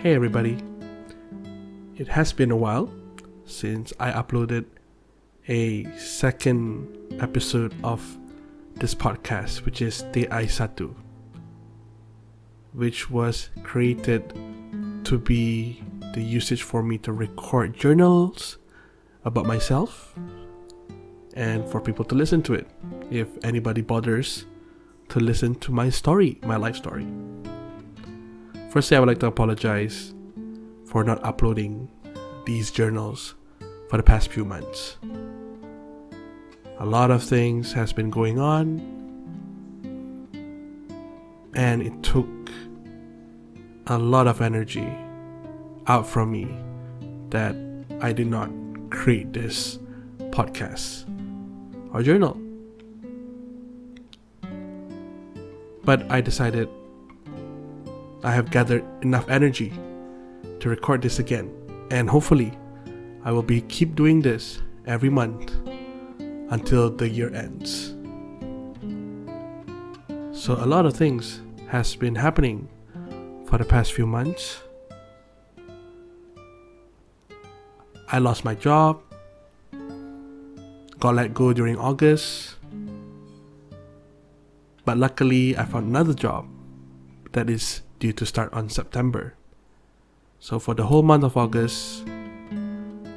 Hey everybody, it has been a while since I uploaded a second episode of this podcast, which is Teh Ais Satu, which was created to be the usage for me to record journals about myself and for people to listen to it if anybody bothers to listen to my story, my life story. Firstly, I would like to apologize for not uploading these journals for the past few months. A lot of things has been going on, and it took a lot of energy out from me that I did not create this podcast or journal. But I decided I have gathered enough energy to record this again, and hopefully I will keep doing this every month until the year ends. So a lot of things has been happening for the past few months. I lost my job, got let go during August, but luckily I found another job that is due to start on September. So for the whole month of August,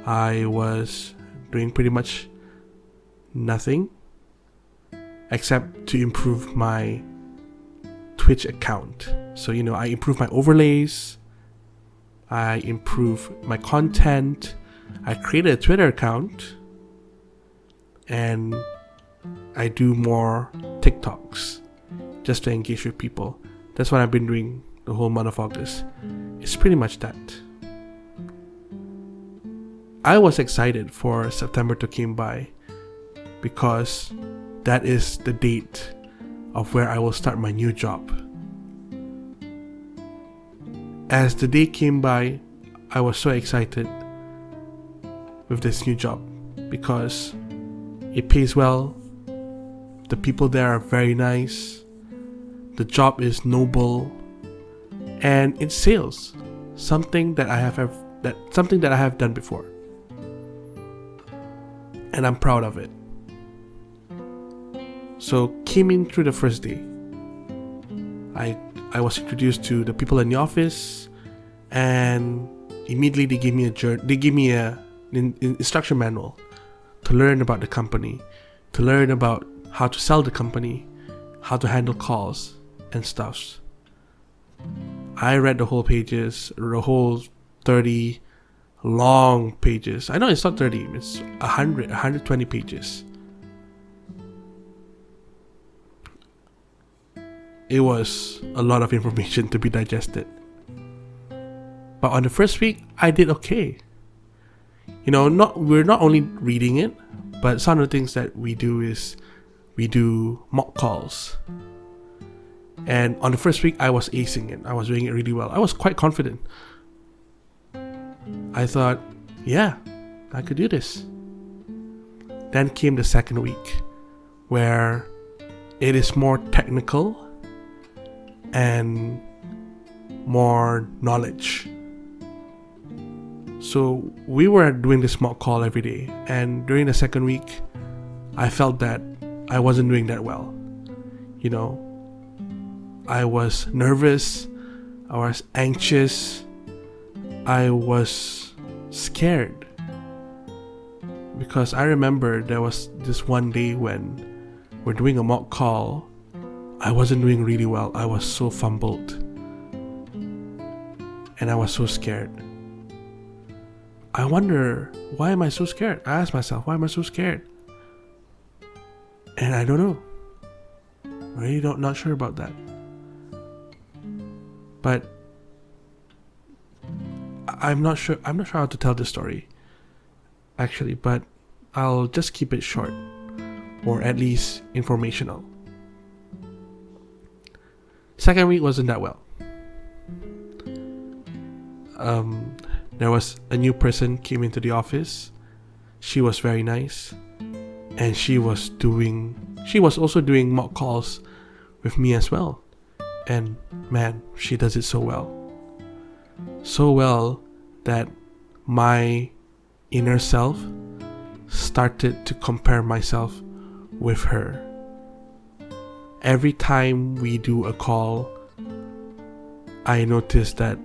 I was doing pretty much nothing except to improve my Twitch account. So I improved my overlays, I improved my content, I created a Twitter account, and I do more TikToks just to engage with people. That's what I've been doing the whole month of August. It's pretty much that. I was excited for September to come by because that is the date of where I will start my new job. As the day came by, I was so excited with this new job because it pays well, the people there are very nice, the job is noble, and it sales something that I have done before, and I'm proud of it. So came in through the first day, I was introduced to the people in the office, and immediately they gave me an instruction manual to learn about the company, to learn about how to sell the company, how to handle calls and stuff. I read the whole 30 long pages. I know it's not 30, it's 120 pages. It was a lot of information to be digested. But on the first week, I did okay. We're not only reading it, but some of the things that we do is we do mock calls. And on the first week, I was acing it. I was doing it really well. I was quite confident. I thought, yeah, I could do this. Then came the second week, where it is more technical and more knowledge. So we were doing this mock call every day, and during the second week, I felt that I wasn't doing that well. I was nervous, I was anxious, I was scared. Because I remember there was this one day when we're doing a mock call, I wasn't doing really well. I was so fumbled, and I was so scared. I wonder, why am I so scared? I asked myself, why am I so scared? And I don't know. I'm really not sure about that. But I'm not sure how to tell this story, actually, but I'll just keep it short, or at least informational. Second week wasn't that well. There was a new person came into the office. She was very nice, and she was also doing mock calls with me as well. And man, she does it so well. so well that my inner self started to compare myself with her. Every time we do a call, I noticed that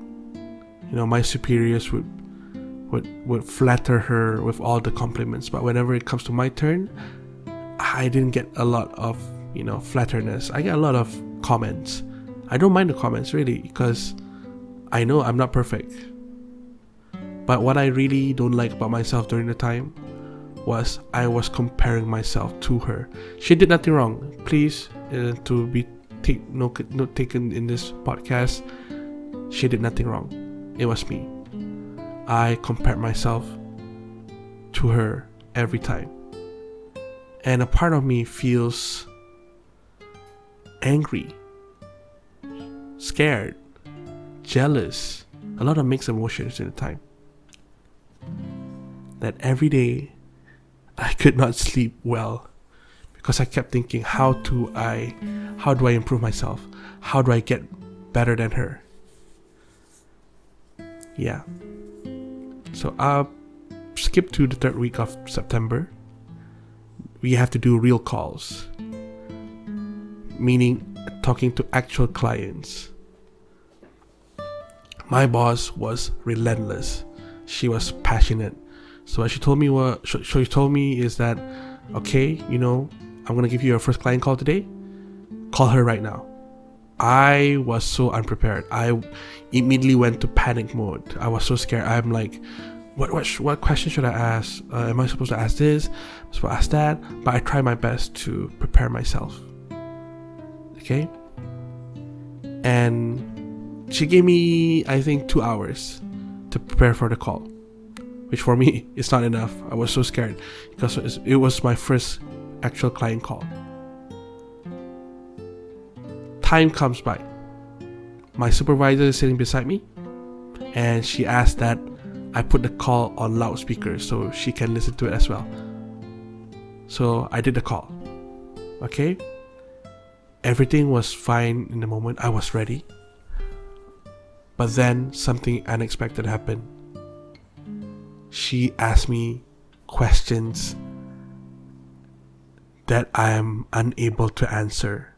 my superiors would flatter her with all the compliments, but whenever it comes to my turn, I didn't get a lot of flatterness. I get a lot of comments. I don't mind the comments really, because I know I'm not perfect. But what I really don't like about myself during the time was I was comparing myself to her. She did nothing wrong. Please, to be note taken in this podcast, she did nothing wrong. It was me. I compared myself to her every time. And a part of me feels angry, scared, jealous, a lot of mixed emotions in the time. That every day I could not sleep well because I kept thinking, how do I improve myself? How do I get better than her? Yeah. So I'll skip to the third week of September. We have to do real calls, meaning talking to actual clients. My boss was relentless. She was passionate. So what she told me is that, okay, I'm gonna give you your first client call today. Call her right now. I was so unprepared. I immediately went to panic mode. I was so scared. I'm like, what question should I ask? Am I supposed to ask this? Am I supposed to ask that? But I tried my best to prepare myself. Okay? And she gave me, I think, 2 hours to prepare for the call, which for me is not enough. I was so scared because it was my first actual client call. Time comes by. My supervisor is sitting beside me, and she asked that I put the call on loudspeaker so she can listen to it as well. So I did the call. Okay? Everything was fine in the moment. I was ready. But then something unexpected happened. She asked me questions that I am unable to answer.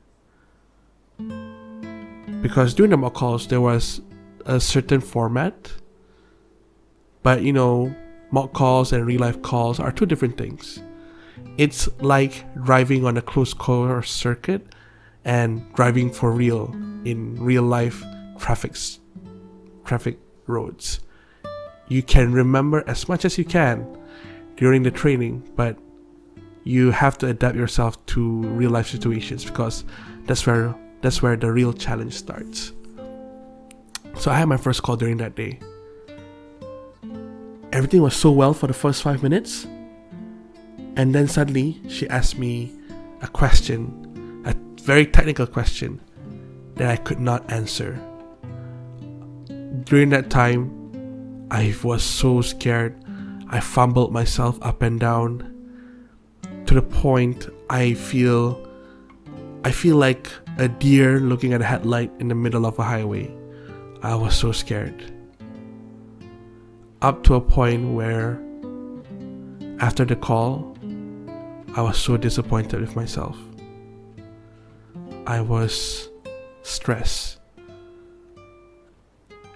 Because during the mock calls, there was a certain format. But mock calls and real life calls are two different things. It's like driving on a closed course circuit and driving for real in real life traffic roads. You can remember as much as you can during the training, but you have to adapt yourself to real life situations, because that's where the real challenge starts. So I had my first call during that day. Everything was so well for the first 5 minutes, and then suddenly she asked me a question, a very technical question that I could not answer. During that time, I was so scared. I fumbled myself up and down to the point I feel like a deer looking at a headlight in the middle of a highway. I was so scared. Up to a point where after the call, I was so disappointed with myself. I was stressed.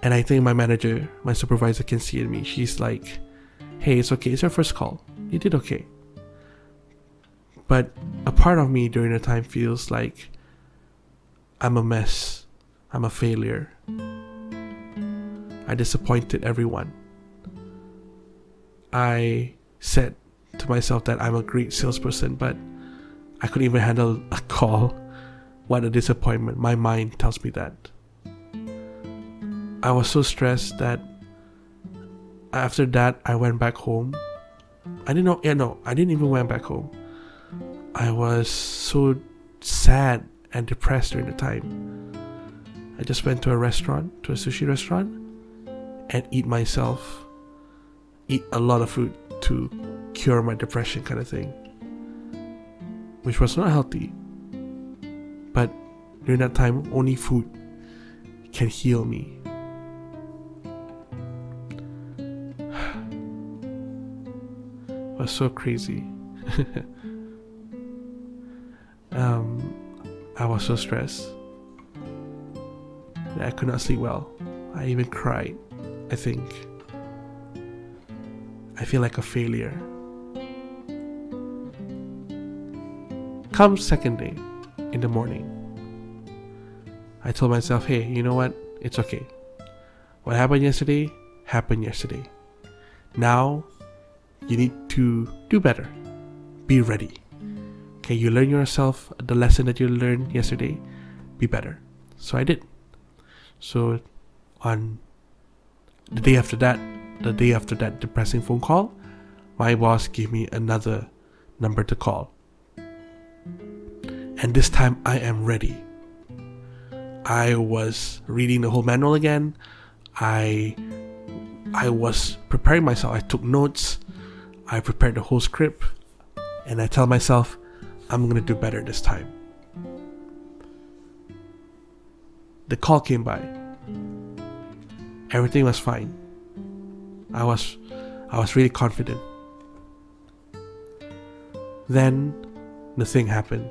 And I think my supervisor can see in me. She's like, hey, it's okay, it's your first call. You did okay. But a part of me during the time feels like I'm a mess. I'm a failure. I disappointed everyone. I said to myself that I'm a great salesperson, but I couldn't even handle a call. What a disappointment. My mind tells me that. I was so stressed that after that I went back home. I didn't even went back home. I was so sad and depressed during the time. I just went to a sushi restaurant, and eat a lot of food to cure my depression kind of thing, which was not healthy. But during that time, only food can heal me. was so crazy. I was so stressed that I could not sleep well. I even cried, I think. I feel like a failure. Come second day in the morning, I told myself, hey, you know what? It's okay. What happened yesterday, happened yesterday. Now, you need to do better. Be ready. Okay, you learn yourself the lesson that you learned yesterday. Be better. So I did. So on the day after that depressing phone call, my boss gave me another number to call. And this time I am ready. I was reading the whole manual again. I was preparing myself. I took notes. I prepared the whole script. And I tell myself, I'm going to do better this time. The call came by. Everything was fine. I was really confident. Then the thing happened.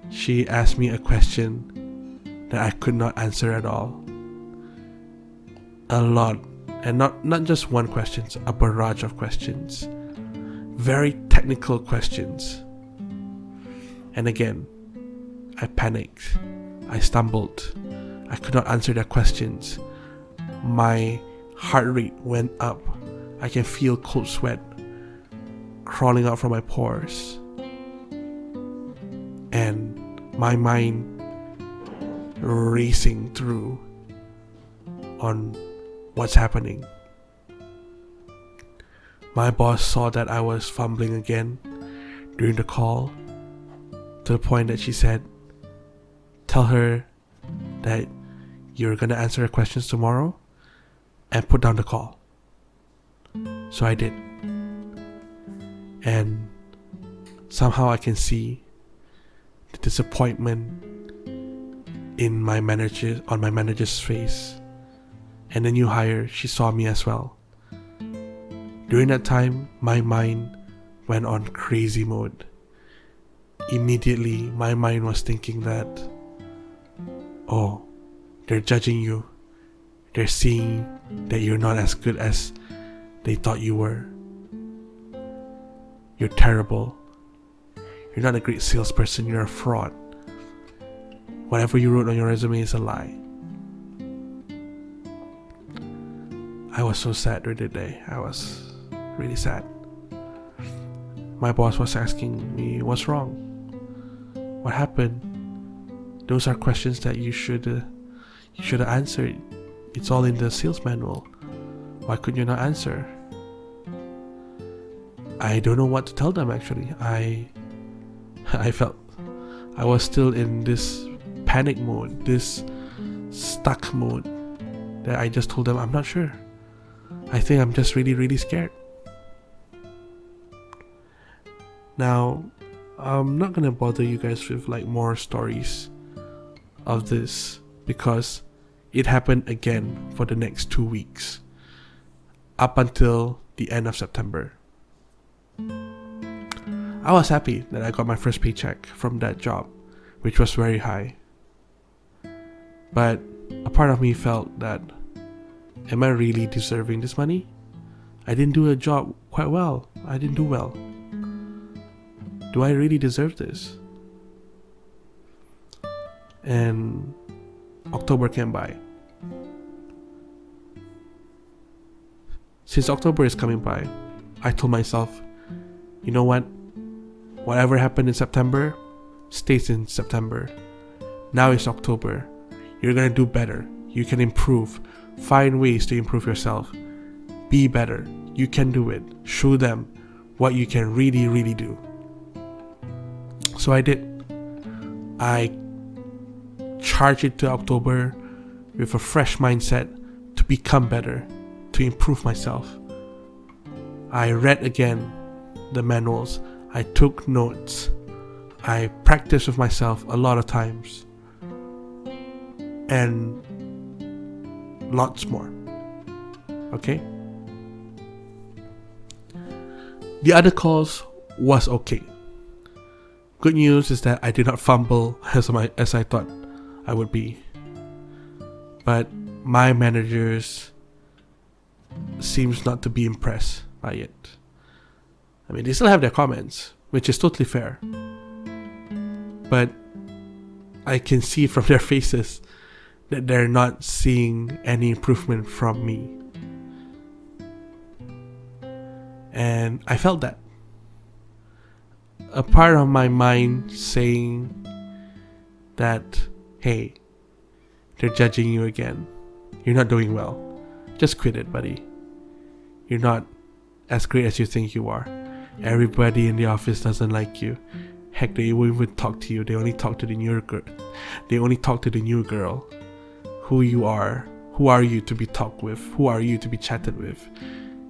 She asked me a question that I could not answer at all. A lot. And not just one question, a barrage of questions. Very technical questions. And again, I panicked. I stumbled. I could not answer their questions. My heart rate went up. I can feel cold sweat crawling out from my pores. And my mind racing through on what's happening. My boss saw that I was fumbling again during the call, to the point that she said, tell her that you're gonna answer her questions tomorrow and put down the call. So I did. And somehow I can see the disappointment on my manager's face. And the new hire, she saw me as well. During that time, my mind went on crazy mode. Immediately, my mind was thinking that, oh, they're judging you. They're seeing that you're not as good as they thought you were. You're terrible. You're not a great salesperson, you're a fraud. Whatever you wrote on your resume is a lie. I was so sad during the day. I was really sad. My boss was asking me, what's wrong? What happened? Those are questions that you should have answered. It's all in the sales manual. Why could you not answer? I don't know what to tell them actually. I felt I was still in this panic mode, this stuck mode, that I just told them I'm not sure. I think I'm just really, really scared. Now, I'm not gonna bother you guys with like more stories of this because it happened again for the next 2 weeks, up until the end of September. I was happy that I got my first paycheck from that job, which was very high. But a part of me felt that, am I really deserving this money? I didn't do a job quite well. I didn't do well. Do I really deserve this? And October came by. Since October is coming by, I told myself, you know what? Whatever happened in September stays in September. Now it's October. You're gonna do better. You can improve. Find ways to improve yourself. Be better. You can do it. Show them what you can really, really do. So I did. I charged it to October with a fresh mindset to become better, to improve myself. I read again the manuals. I took notes. I practiced with myself a lot of times. And lots more. Okay? The other calls was okay. Good news is that I did not fumble as I thought I would be. But my managers seems not to be impressed by it. I mean, they still have their comments, which is totally fair. But I can see from their faces that they're not seeing any improvement from me. And I felt that. A part of my mind saying that, hey, they're judging you again. You're not doing well. Just quit it, buddy. You're not as great as you think you are. Everybody in the office doesn't like you. Heck, they won't even talk to you. They only talk to the new girl. They only talk to the new girl. Who you are. Who are you to be talked with? Who are you to be chatted with?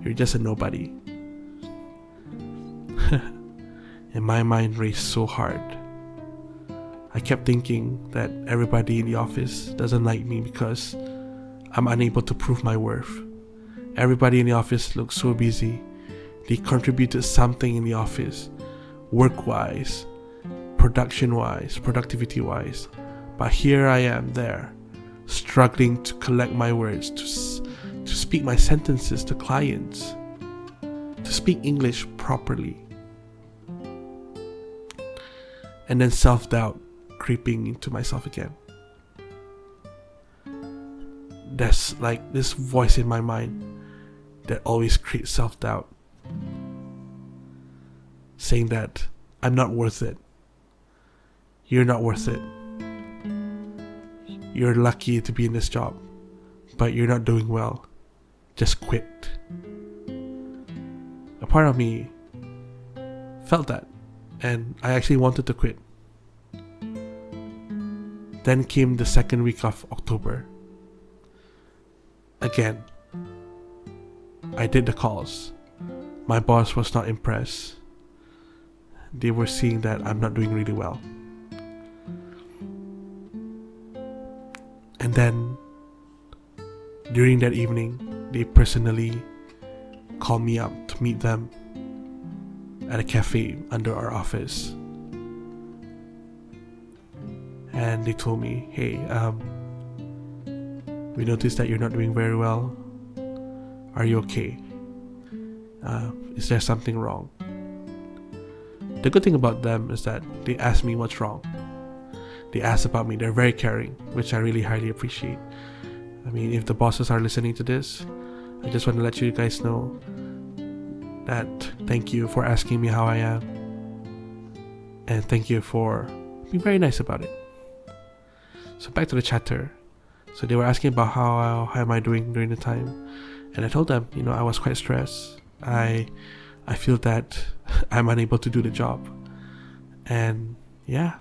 You're just a nobody. And my mind raced so hard. I kept thinking that everybody in the office doesn't like me because I'm unable to prove my worth. Everybody in the office looks so busy. They contributed something in the office, work-wise, production-wise, productivity-wise. But here I am there, struggling to collect my words, to speak my sentences to clients, to speak English properly. And then self-doubt creeping into myself again. There's like this voice in my mind that always creates self-doubt, saying that I'm not worth it. You're not worth it. You're lucky to be in this job, but you're not doing well. Just quit. A part of me felt that, and I actually wanted to quit. Then came the second week of October. Again, I did the calls. My boss was not impressed. They were seeing that I'm not doing really well. And then, during that evening, they personally called me up to meet them at a cafe under our office. And they told me, hey, we noticed that you're not doing very well. Are you okay? Is there something wrong? The good thing about them is that they asked me what's wrong. They asked about me. They're very caring, which I really highly appreciate. I mean, if the bosses are listening to this, I just want to let you guys know that thank you for asking me how I am. And thank you for being very nice about it. So back to the chatter. So they were asking about how am I doing during the time. And I told them, I was quite stressed. I feel that I'm unable to do the job. And yeah.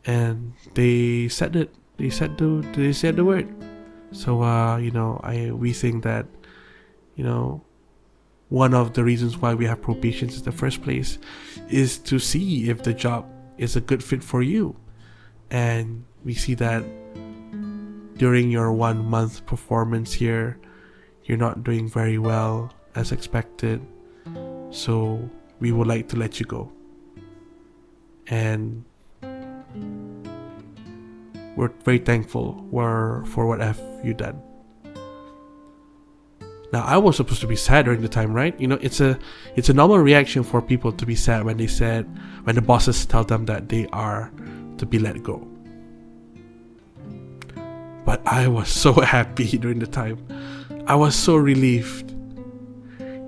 And they said it. They said the word. So we think that, one of the reasons why we have probations in the first place is to see if the job is a good fit for you. And we see that during your 1 month performance here, you're not doing very well as expected. So we would like to let you go. And we're very thankful for what have you done. Now, I was supposed to be sad during the time, right? It's a normal reaction for people to be sad when the bosses tell them that they are to be let go. But I was so happy during the time. I was so relieved.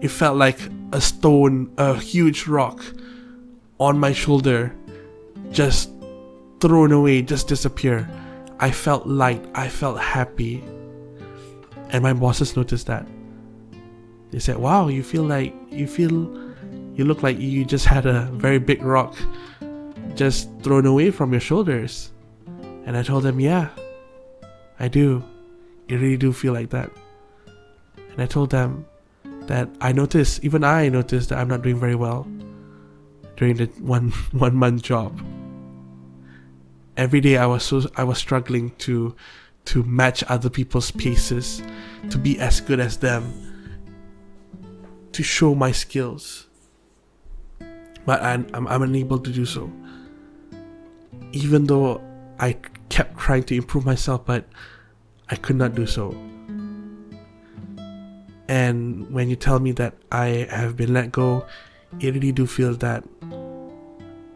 It felt like a stone, a huge rock on my shoulder just thrown away, just disappear. I felt light. I felt happy. And my bosses noticed that. They said, wow, you look like you just had a very big rock just thrown away from your shoulders. And I told them, yeah, I do. I really do feel like that. And I told them that I noticed that I'm not doing very well during the one month job. Every day I was struggling to match other people's paces, to be as good as them, to show my skills. but I'm unable to do so. Even though I kept trying to improve myself, but I could not do so. And when you tell me that I have been let go, I really do feel that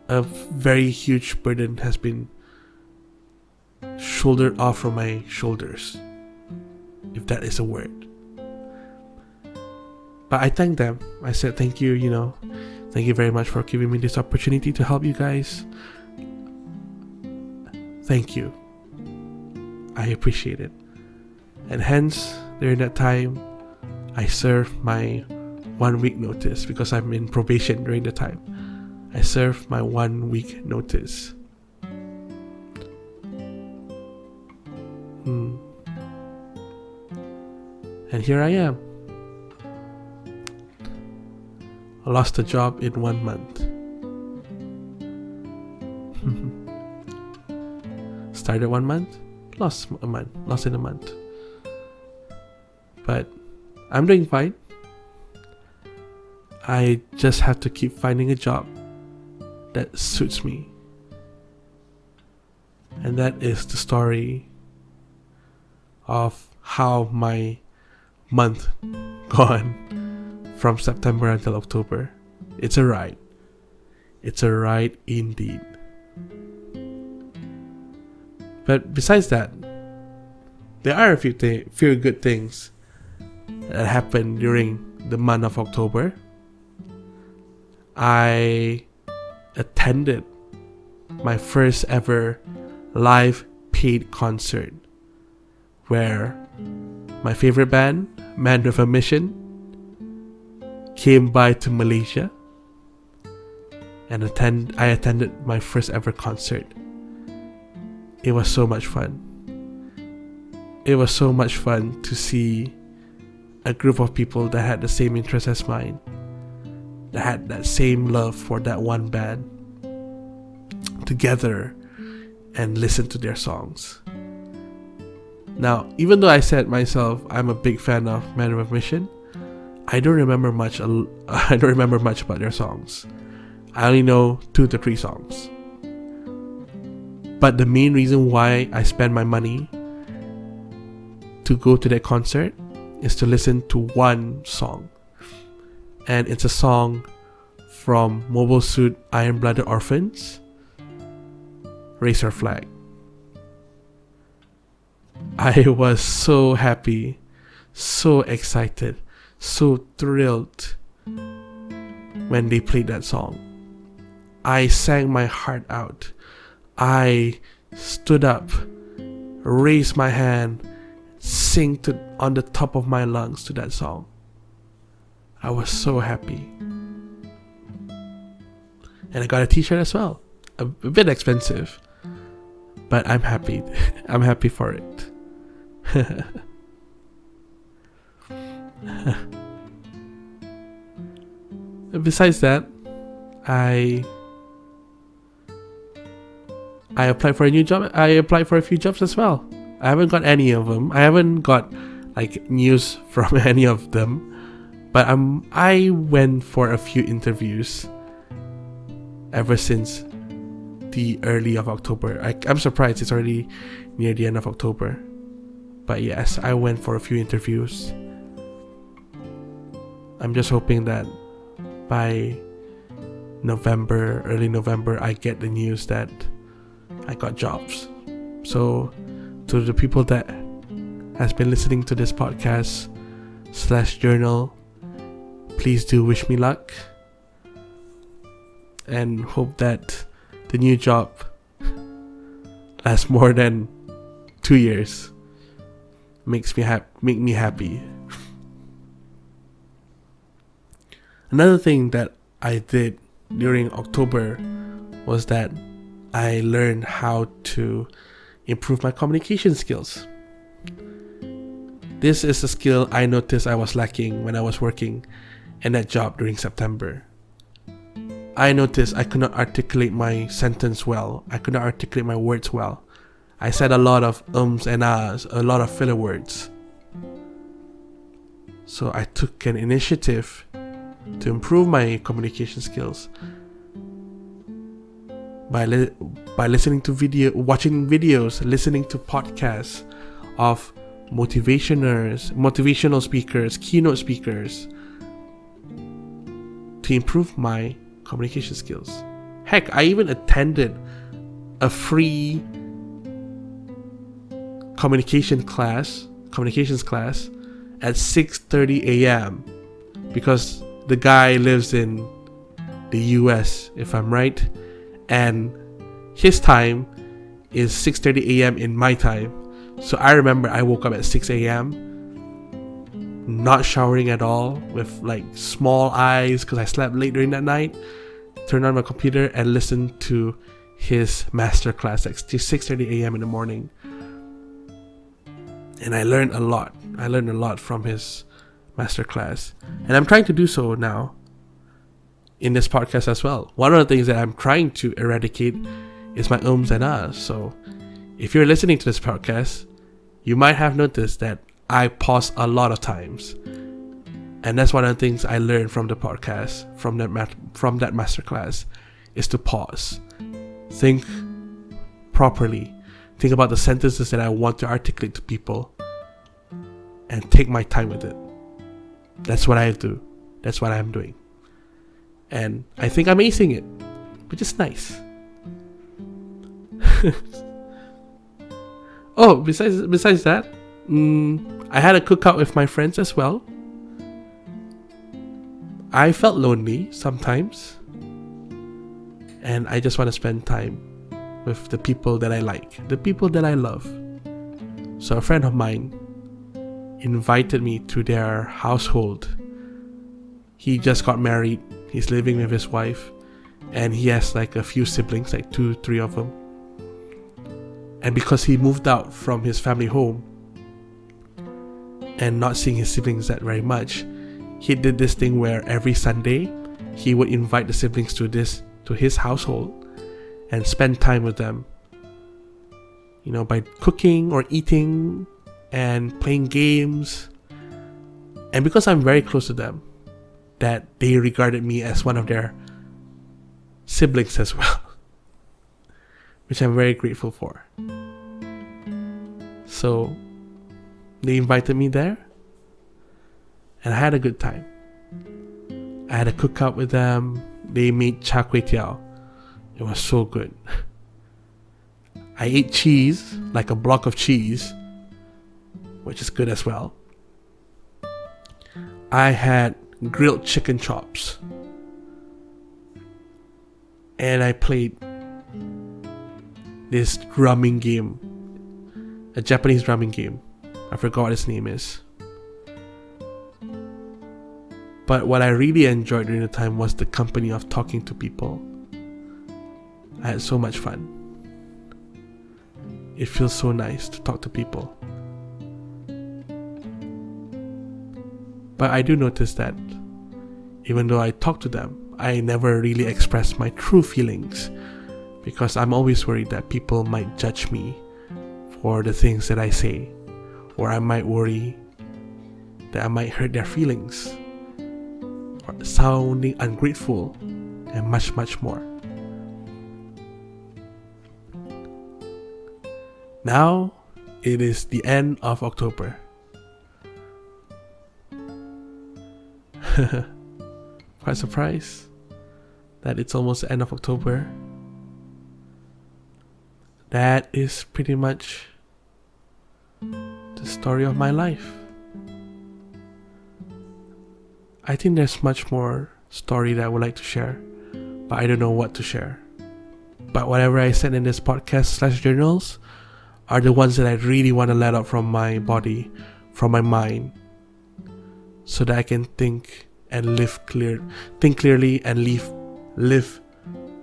a very huge burden has been shouldered off from my shoulders, if that is a word. But I thank them. I said thank you, thank you very much for giving me this opportunity to help you guys. Thank you. I appreciate it. And hence, during that time, I served my 1 week notice because I'm in probation during the time. I served my 1 week notice. And here I am. I lost a job in 1 month. Started 1 month, lost in a month. But I'm doing fine. I just have to keep finding a job that suits me. And that is the story of how my month gone from September until October. It's a ride. It's a ride indeed. But besides that, there are a few good things that happened during the month of October. I attended my first ever live paid concert where my favorite band, Man with a Mission, came by to Malaysia and I attended my first ever concert. It was so much fun. It was so much fun to see a group of people that had the same interests as mine, that had that same love for that one band, together and listen to their songs. Now, even though I said myself I'm a big fan of Man with a Mission, I don't remember much about their songs. I only know 2 to 3 songs. But the main reason why I spend my money to go to that concert is to listen to one song. And it's a song from Mobile Suit Iron Blooded Orphans, Raise Your Flag. I was so happy, so excited, so thrilled when they played that song. I sang my heart out. I stood up, raised my hand, sing on the top of my lungs to that song. I was so happy. And I got a t-shirt as well. A bit expensive, but I'm happy. I'm happy for it. Besides that, I applied for a new job. I applied for a few jobs as well. I haven't got any of them. I haven't got news from any of them. But I went for a few interviews ever since the early of October. I'm surprised it's already near the end of October. But yes, I went for a few interviews. I'm just hoping that by early November, I get the news that I got jobs. So to the people that has been listening to this podcast /journal, please do wish me luck and hope that the new job lasts more than 2 years. Make me happy. Another thing that I did during October was that I learned how to improve my communication skills. This is a skill I noticed I was lacking when I was working in that job during September. I noticed I could not articulate my sentence well. I could not articulate my words well. I said a lot of ums and ahs, a lot of filler words. So I took an initiative to improve my communication skills. by listening to watching videos, listening to podcasts of motivational speakers, keynote speakers, to improve my communication skills. Heck, I even attended a free communications class at 6:30 a.m. because the guy lives in the US, if I'm right, and his time is 6:30 a.m. in my time. So I remember I woke up at 6 a.m. not showering at all, with like small eyes because I slept late during that night, turned on my computer and listened to his master class at 6:30 a.m. in the morning. And I learned a lot. From his master class. And I'm trying to do so now in this podcast as well. One of the things that I'm trying to eradicate is my ums and ahs. So if you're listening to this podcast, you might have noticed that I pause a lot of times. And that's one of the things I learned from the podcast, from that masterclass, is to pause. Think properly. Think about the sentences that I want to articulate to people and take my time with it. That's what I do. That's what I'm doing. And I think I'm acing it, which is nice. Oh, besides that, I had a cookout with my friends as well. I felt lonely sometimes, and I just want to spend time with the people that I like, the people that I love. So a friend of mine invited me to their household. He just got married. He's living with his wife, and he has like a few siblings, like 2-3 of them. And because he moved out from his family home and not seeing his siblings that very much, he did this thing where every Sunday he would invite the siblings to his household and spend time with them, by cooking or eating and playing games. And because I'm very close to them, that they regarded me as one of their siblings as well, which I'm very grateful for. So they invited me there, and I had a good time. I had a cookout with them. They made char kway teow. It was so good. I ate cheese, like a block of cheese, which is good as well. I had grilled chicken chops. And I played this drumming game, a Japanese drumming game. I forgot what its name is. But what I really enjoyed during the time was the company of talking to people. I had so much fun. It feels so nice to talk to people. But I do notice that even though I talk to them, I never really express my true feelings, because I'm always worried that people might judge me for the things that I say, or I might worry that I might hurt their feelings, or sounding ungrateful, and much, much more. Now, it is the end of October. Quite surprised that it's almost the end of October. That is pretty much the story of my life. I think there's much more story that I would like to share, but I don't know what to share. But whatever I said in this podcast/journals are the ones that I really want to let out from my body, from my mind, so that I can think clearly and live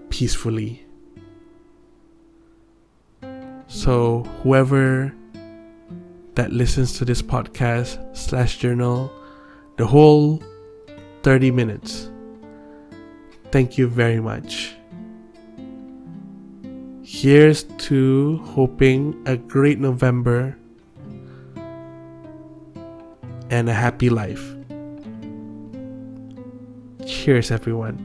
peacefully. So whoever that listens to this podcast/journal, the whole 30 minutes, thank you very much. Here's to hoping a great November and a happy life. Cheers, everyone.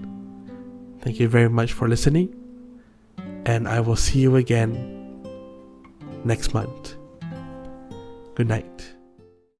Thank you very much for listening, and I will see you again next month. Good night.